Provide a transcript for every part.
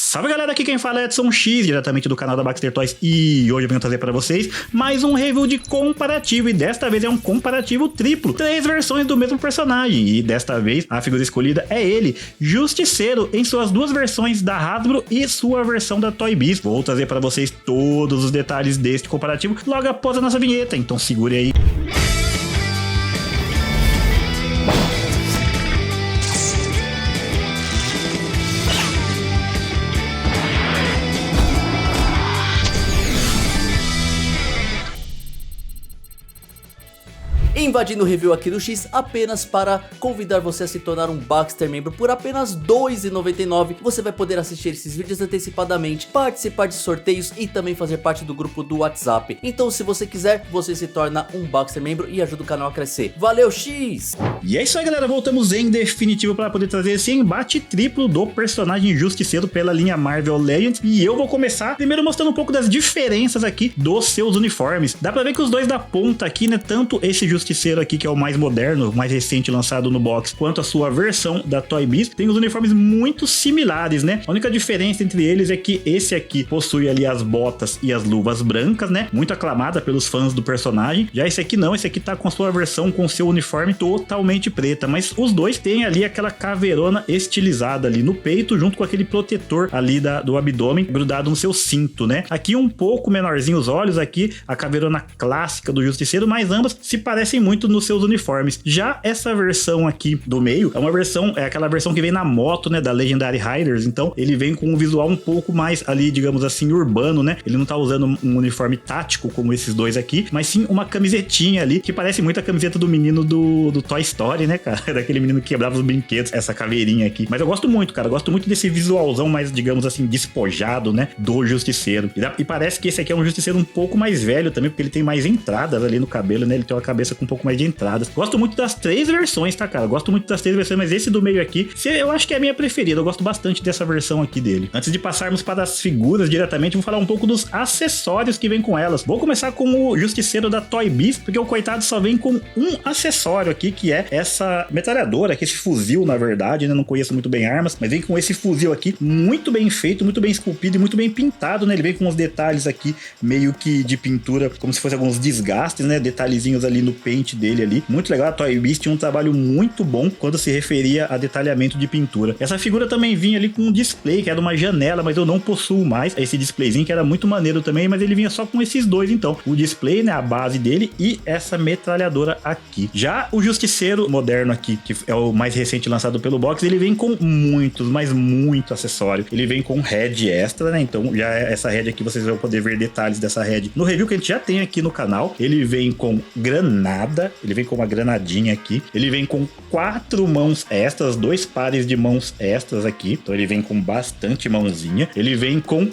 Salve galera, aqui quem fala é Edson X, diretamente do canal da Baxter Toys, e hoje eu venho trazer para vocês mais um review de comparativo, e desta vez é um comparativo triplo, 3 versões do mesmo personagem, e desta vez a figura escolhida é ele, Justiceiro, em suas 2 versões da Hasbro e sua versão da Toy Biz. Vou trazer para vocês todos os detalhes deste comparativo logo após a nossa vinheta, então segure aí. Invadindo o review aqui do X apenas para convidar você a se tornar um Baxter membro por apenas R$ 2,99. Você vai poder assistir esses vídeos antecipadamente, participar de sorteios e também fazer parte do grupo do WhatsApp. Então se você quiser, você se torna um Baxter membro e ajuda o canal a crescer. Valeu, X! E é isso aí galera, voltamos em definitivo para poder trazer esse embate triplo do personagem Justiceiro pela linha Marvel Legends. E eu vou começar primeiro mostrando um pouco das diferenças aqui dos seus uniformes. Dá pra ver que os dois da ponta aqui, né, tanto esse Justiceiro aqui, que é o mais moderno, o mais recente lançado no box, quanto a sua versão da Toy Biz, tem os uniformes muito similares, né? A única diferença entre eles é que esse aqui possui ali as botas e as luvas brancas, né? Muito aclamada pelos fãs do personagem. Já esse aqui não, esse aqui tá com a sua versão com seu uniforme totalmente preta, mas os dois têm ali aquela caveirona estilizada ali no peito, junto com aquele protetor ali do abdômen grudado no seu cinto, né? Aqui um pouco menorzinho os olhos, aqui a caveirona clássica do Justiceiro, mas ambas se parecem muito nos seus uniformes. Já essa versão aqui do meio é uma versão, é aquela versão que vem na moto, né, da Legendary Riders, então ele vem com um visual um pouco mais ali, digamos assim, urbano, né? Ele não tá usando um uniforme tático como esses dois aqui, mas sim uma camisetinha ali, que parece muito a camiseta do menino do Toy Story, né, cara? Daquele menino que quebrava os brinquedos, essa caveirinha aqui. Mas eu gosto muito, cara, eu gosto muito desse visualzão mais, digamos assim, despojado, né, do Justiceiro. E parece que esse aqui é um Justiceiro um pouco mais velho também, porque ele tem mais entradas ali no cabelo, né? Ele tem uma cabeça com um pouco mais de entradas. Gosto muito das 3 versões, tá, cara? Gosto muito das 3 versões, mas esse do meio aqui, eu acho que é a minha preferida. Eu gosto bastante dessa versão aqui dele. Antes de passarmos para as figuras diretamente, vou falar um pouco dos acessórios que vem com elas. Vou começar com o Justiceiro da Toy Biz, porque o coitado só vem com um acessório aqui, que é essa metralhadora, que esse fuzil, na verdade, né? Não conheço muito bem armas, mas vem com esse fuzil aqui, muito bem feito, muito bem esculpido e muito bem pintado, né? Ele vem com uns detalhes aqui, meio que de pintura, como se fosse alguns desgastes, né? Detalhezinhos ali no pente dele ali. Muito legal, a Toy Biz tinha um trabalho muito bom quando se referia a detalhamento de pintura. Essa figura também vinha ali com um display, que era uma janela, mas eu não possuo mais esse displayzinho, que era muito maneiro também, mas ele vinha só com esses dois, então. O display, né, a base dele e essa metralhadora aqui. Já o Justiceiro moderno aqui, que é o mais recente lançado pelo box, ele vem com muitos, mas muito acessório. Ele vem com head extra, né, então já essa head aqui, vocês vão poder ver detalhes dessa head no review que a gente já tem aqui no canal. Ele vem com granada, ele vem com uma granadinha aqui, ele vem com 4 mãos extras, 2 pares de mãos extras aqui, então ele vem com bastante mãozinha, ele vem com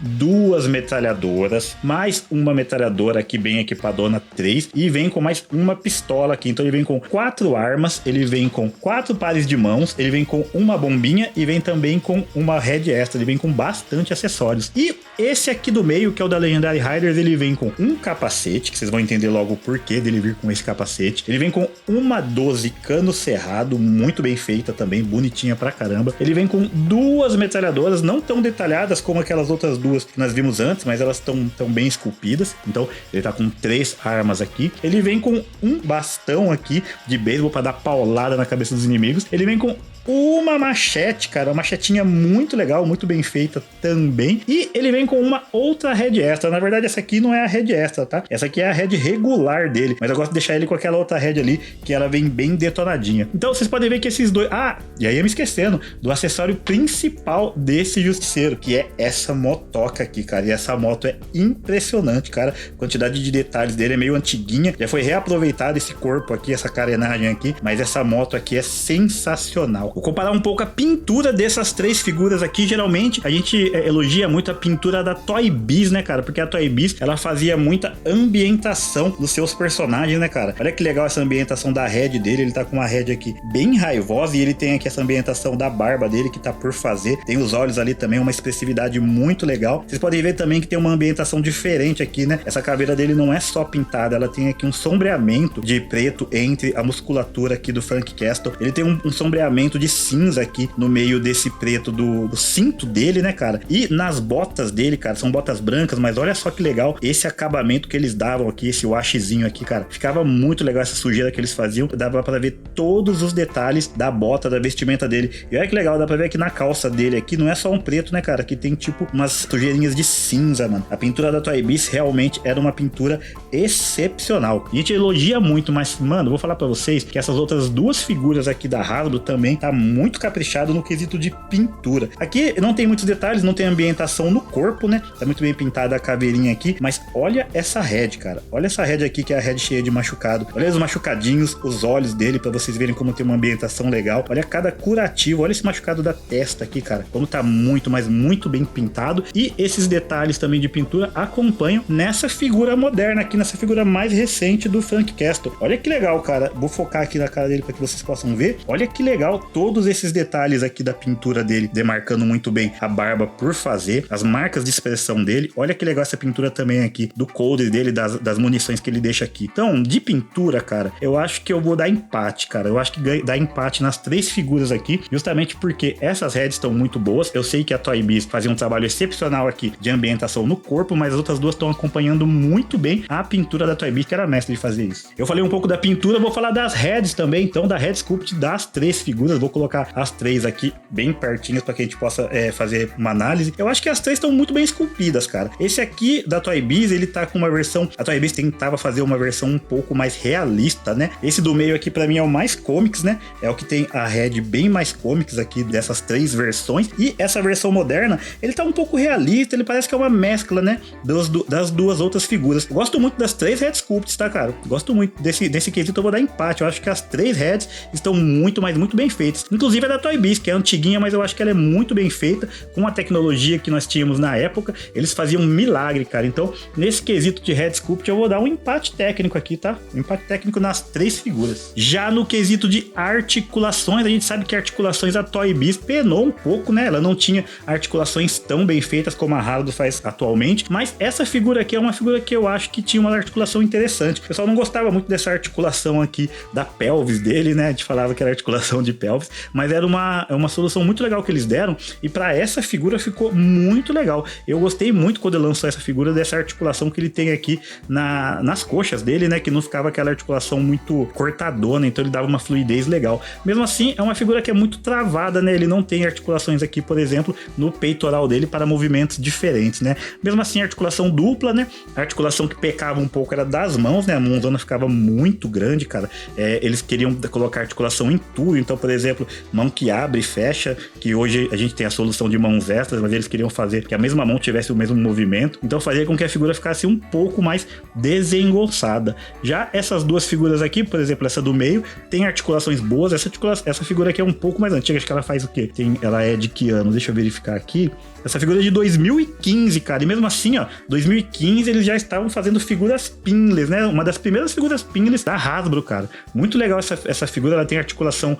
2 metralhadoras, mais uma metralhadora aqui bem equipadona 3, e vem com mais uma pistola aqui, então ele vem com 4 armas, ele vem com 4 pares de mãos, ele vem com uma bombinha e vem também com uma head extra, ele vem com bastante acessórios. E esse aqui do meio, que é o da Legendary Riders, ele vem com um capacete, que vocês vão entender logo o porquê dele vir com esse capacete. Ele vem com uma 12 cano cerrado, muito bem feita também, bonitinha pra caramba. Ele vem com 2 metralhadoras, não tão detalhadas como aquelas outras 2 que nós vimos antes, mas elas estão tão bem esculpidas. Então ele tá com 3 armas aqui. Ele vem com um bastão aqui de beisebol pra dar paulada na cabeça dos inimigos. Ele vem com uma machete, cara, uma machetinha muito legal, muito bem feita também. E ele vem com uma outra head extra. Na verdade, essa aqui não é a head extra, tá? Essa aqui é a head regular dele, mas eu gosto de deixar ele com aquela outra head ali, que ela vem bem detonadinha. Então vocês podem ver que esses dois... Ah, e aí eu me esquecendo do acessório principal desse Justiceiro, que é essa motoca aqui, cara. E essa moto é impressionante, cara. A quantidade de detalhes dele é meio antiguinha. Já foi reaproveitado esse corpo aqui, essa carenagem aqui, mas essa moto aqui é sensacional. Vou comparar um pouco a pintura dessas 3 figuras aqui. Geralmente a gente elogia muito a pintura da Toy Biz, né, cara? Porque a Toy Biz, ela fazia muita ambientação dos seus personagens, né, cara? Olha que legal essa ambientação da head dele. Ele tá com uma head aqui bem raivosa e ele tem aqui essa ambientação da barba dele que tá por fazer. Tem os olhos ali também, uma expressividade muito legal. Vocês podem ver também que tem uma ambientação diferente aqui, né? Essa caveira dele não é só pintada, ela tem aqui um sombreamento de preto entre a musculatura aqui do Frank Castle. Ele tem um sombreamento de cinza aqui no meio desse preto do cinto dele, né, cara? E nas botas dele, cara, são botas brancas, mas olha só que legal esse acabamento que eles davam aqui, esse washzinho aqui, cara. Ficava muito legal essa sujeira que eles faziam, dava pra ver todos os detalhes da bota, da vestimenta dele. E olha que legal, dá pra ver aqui na calça dele aqui, não é só um preto, né, cara? Aqui tem tipo umas sujeirinhas de cinza, mano. A pintura da Toy Biz realmente era uma pintura excepcional. A gente elogia muito, mas, mano, vou falar pra vocês que essas outras duas figuras aqui da Hasbro também tá muito caprichado no quesito de pintura. Aqui não tem muitos detalhes, não tem ambientação no corpo, né? Tá muito bem pintada a caveirinha aqui, mas olha essa head, cara. Olha essa head aqui, que é a head cheia de machucado. Olha os machucadinhos, os olhos dele, pra vocês verem como tem uma ambientação legal. Olha cada curativo, olha esse machucado da testa aqui, cara. Como tá muito, mas muito bem pintado. E esses detalhes também de pintura acompanham nessa figura moderna aqui, nessa figura mais recente do Frank Castle. Olha que legal, cara. Vou focar aqui na cara dele para que vocês possam ver. Olha que legal todos esses detalhes aqui da pintura dele, demarcando muito bem a barba por fazer, as marcas de expressão dele. Olha que legal essa pintura também aqui do coldre dele, das munições que ele deixa aqui. Então, de pintura, cara, eu acho que eu vou dar empate, cara. Eu acho que dá empate nas três figuras aqui, justamente porque essas heads estão muito boas. Eu sei que a Toy Biz fazia um trabalho excepcional aqui de ambientação no corpo, mas as outras duas estão acompanhando muito bem a pintura da Toy Biz, que era mestre de fazer isso. Eu falei um pouco da pintura, vou falar das heads também, então da head sculpt das três figuras. Vou colocar as três aqui bem pertinhas para que a gente possa fazer uma análise. Eu acho que as três estão muito bem esculpidas, cara. Esse aqui da Toy Biz, ele tá com uma versão, a Toy Biz tentava fazer uma versão um pouco mais realista, né? Esse do meio aqui para mim é o mais comics, né? É o que tem a head bem mais comics aqui dessas três versões. E essa versão moderna, ele tá um pouco realista, ele parece que é uma mescla, né, das duas outras figuras. Eu gosto muito das três head sculpts, tá, cara? Gosto muito desse quesito, eu vou dar empate. Eu acho que as três heads estão muito, mas muito bem feitas. Inclusive a da Toy Biz, que é antiguinha, mas eu acho que ela é muito bem feita, com a tecnologia que nós tínhamos na época. Eles faziam um milagre, cara. Então, nesse quesito de head sculpt, eu vou dar um empate técnico aqui, tá? Um empate técnico nas três figuras. Já no quesito de articulações, a gente sabe que articulações a Toy Biz penou um pouco, né? Ela não tinha articulações tão bem feitas como a Hasbro faz atualmente, mas essa figura aqui é uma figura que eu acho que tinha uma articulação interessante. O pessoal não gostava muito dessa articulação aqui da pelvis dele, né? A gente falava que era articulação de pelvis, mas era uma solução muito legal que eles deram, e para essa figura ficou muito legal. Eu gostei muito quando ele lançou essa figura, dessa articulação que ele tem aqui nas coxas dele, né? Que não ficava aquela articulação muito cortadona, então ele dava uma fluidez legal. Mesmo assim, é uma figura que é muito travada, né? Ele não tem articulações aqui, por exemplo, no peitoral dele para movimentos diferentes, né? Mesmo assim, articulação dupla, né? A articulação que pecava um pouco era das mãos, né? A mãozona ficava muito grande, cara. Eles queriam colocar articulação em tudo, então, por exemplo, mão que abre e fecha, que hoje a gente tem a solução de mãos extras, mas eles queriam fazer que a mesma mão tivesse o mesmo movimento, então fazia com que a figura ficasse um pouco mais desengonçada. Já essas duas figuras aqui, por exemplo, essa do meio, tem articulações boas. Essa figura aqui é um pouco mais antiga, acho que ela faz o quê? Ela é de que ano? Deixa eu verificar aqui. Essa figura é de 2015, cara, e mesmo assim, ó, 2015 eles já estavam fazendo figuras pinless, né? Uma das primeiras figuras pinless da Hasbro, cara. Muito legal essa figura, ela tem articulação,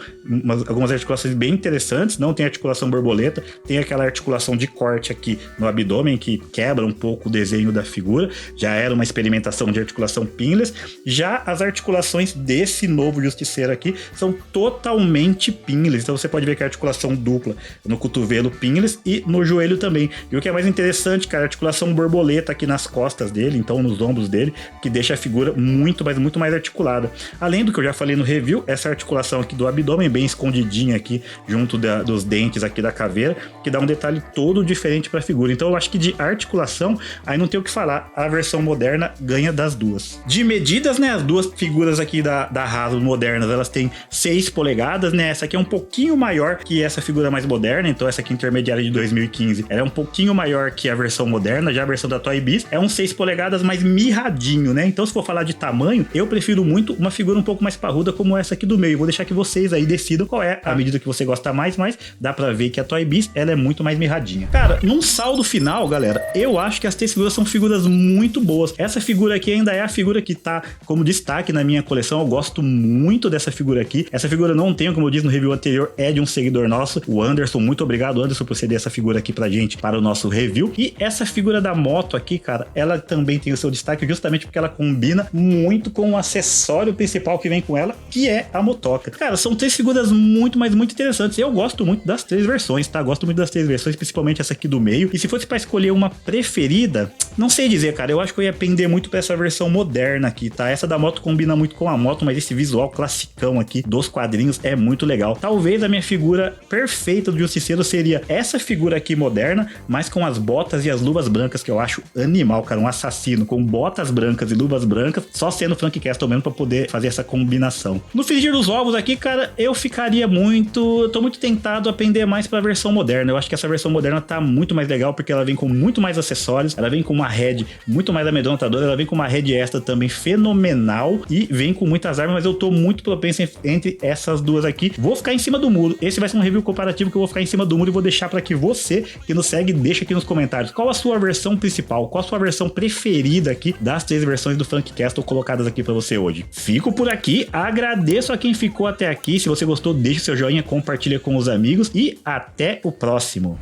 algumas articulações bem interessantes, não tem articulação borboleta, tem aquela articulação de corte aqui no abdômen que quebra um pouco o desenho da figura, já era uma experimentação de articulação pinless. Já as articulações desse novo Justiceiro aqui são totalmente pinless, então você pode ver que a articulação dupla no cotovelo pinless e no joelho também. E o que é mais interessante, cara, a articulação borboleta aqui nas costas dele, então nos ombros dele, que deixa a figura muito mais articulada. Além do que eu já falei no review, essa articulação aqui do abdômen bem escondidinha aqui junto dos dentes aqui da caveira, que dá um detalhe todo diferente para a figura. Então eu acho que de articulação, aí não tem o que falar, a versão moderna ganha das duas. De medidas, né, as duas figuras aqui da Hasbro modernas, elas têm 6 polegadas, né, essa aqui é um pouquinho maior que essa figura mais moderna, então essa aqui intermediária de 2015, ela é um pouquinho maior que a versão moderna. Já a versão da Toy Biz é um 6 polegadas mais mirradinho, né, então se for falar de tamanho, eu prefiro muito uma figura um pouco mais parruda como essa aqui do meio. Vou deixar que vocês aí decidam qual é a medida que você gosta mais, mas dá pra ver que a Toy Biz, ela é muito mais mirradinha. Cara, num saldo final, galera, eu acho que as três figuras são figuras muito boas. Essa figura aqui ainda é a figura que tá como destaque na minha coleção. Eu gosto muito dessa figura aqui. Essa figura não tenho, como eu disse no review anterior, é de um seguidor nosso, o Anderson. Muito obrigado, Anderson, por ceder essa figura aqui pra gente, para o nosso review. E essa figura da moto aqui, cara, ela também tem o seu destaque justamente porque ela combina muito com o acessório principal que vem com ela, que é a motoca. Cara, são três figuras muito, mas muito interessantes. Eu gosto muito das 3 versões, tá? Gosto muito das 3 versões, principalmente essa aqui do meio. E se fosse pra escolher uma preferida, não sei dizer, cara. Eu acho que eu ia pender muito pra essa versão moderna aqui, tá? Essa da moto combina muito com a moto, mas esse visual classicão aqui dos quadrinhos é muito legal. Talvez a minha figura perfeita do Justiceiro seria essa figura aqui moderna, mas com as botas e as luvas brancas, que eu acho animal, cara. Um assassino com botas brancas e luvas brancas, só sendo Frank Castle mesmo pra poder fazer essa combinação. No frigir dos ovos aqui, cara, eu ficaria muito... tô muito tentado a pender mais pra versão moderna. Eu acho que essa versão moderna tá muito mais legal, porque ela vem com muito mais acessórios, ela vem com uma head muito mais amedrontadora, ela vem com uma head extra também fenomenal e vem com muitas armas, mas eu tô muito propenso entre essas duas aqui. Vou ficar em cima do muro. Esse vai ser um review comparativo que eu vou ficar em cima do muro e vou deixar pra que você que nos segue deixa aqui nos comentários qual a sua versão principal, qual a sua versão preferida aqui das 3 versões do Frank Castle colocadas aqui pra você hoje. Fico por aqui, agradeço a quem ficou até aqui. Se você gostou, deixa o seu joinha, compartilha com os amigos e até o próximo.